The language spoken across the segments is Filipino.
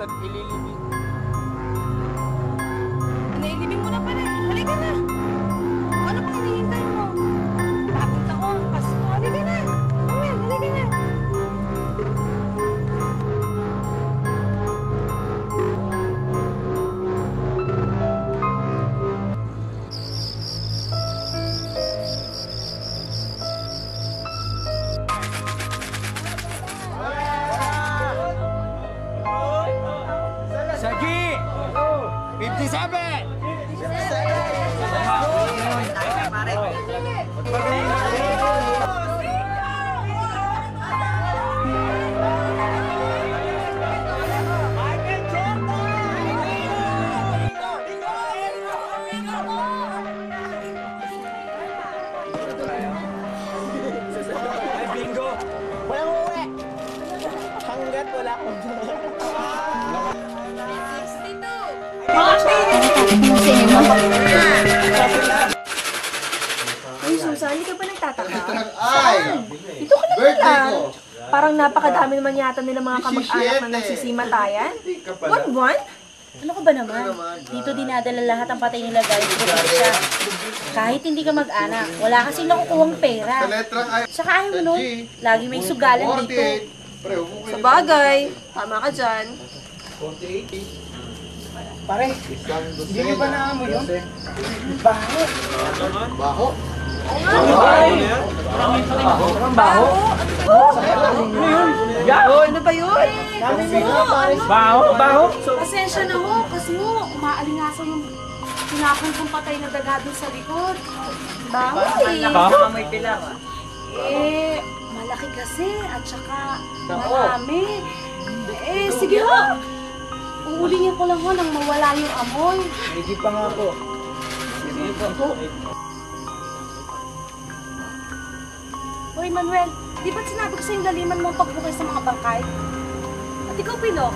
at ililibing. Nailibing mo na pala. Halika na. Ano pang hinihintay mo? Bagong taon, Pasko. Halika na. Noel, halika na. Sagi! 57! Ay, bingo! Walang uwi! Hanggat wala akong Ay, Susan, hindi ka ba nagtataka? Ay! Dito ka lang Birthday lang. ko! Parang napakadami naman yata nila mga kamag-anak na nagsisimatayan. Buwan-buwan? Ano ka ba naman? Dito dinadala lahat ang patay nila galing probinsya. Kahit hindi ka mag-anak, wala kasing nakukuhang pera. Sa letrang I, Saka ayaw mo nun, lagi may sugalan dito. 48. Sa bagay, tama ka dyan. Pare, hindi mo ba naamoy yun? Baho. Baho? Parang baho. Ano ba yun? Dami mo pare. Baho! Pasensya na ho, kasi ho, umaalingaso yung tinapon kong patay na daga doon sa likod. Bahoy. May pilar ah. Eh, malaki kasi, at saka marami. Eh, sige ho. Uulingin ko lang ho nang mawala yung amoy. Hindi pa nga po. Hoy, Manuel, di ba't sinabi ko sa'yung laliman mo ang pagbukay sa mga bangkay? At ikaw, Pino,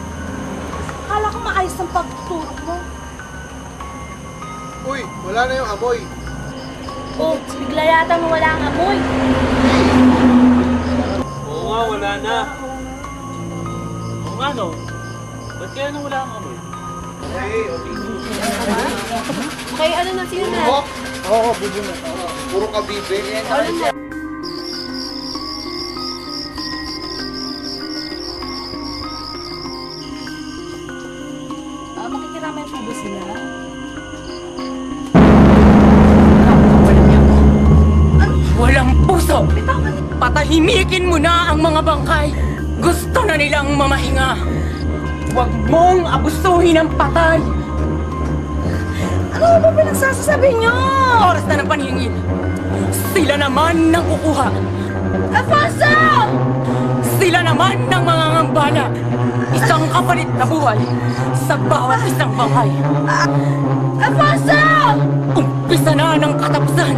akala ko maayos ang pagtutulog mo. Uy, wala na yung amoy. Oh, bigla yata mawala ang amoy. Oo nga, wala na. Oo nga no. Ba't kaya nang wala ang amoy? Okay, ano na, sino na? Buhok? Oo, bubo na. Puro kabibe. Makikiramay po ba sila? Walang puso! Patahimikin mo na ang mga bangkay! Gusto na nilang mamahinga! Huwag mong abusuhin ang patay! Ano ba pinagsasasabi niyo? Oras na ng paningin! Sila naman ang kukuha! Alfonso! Sila naman ang mangangambala! Isang kapalit na buhay sa bawat isang bangkay! Alfonso! Umpisa na ng katapusan!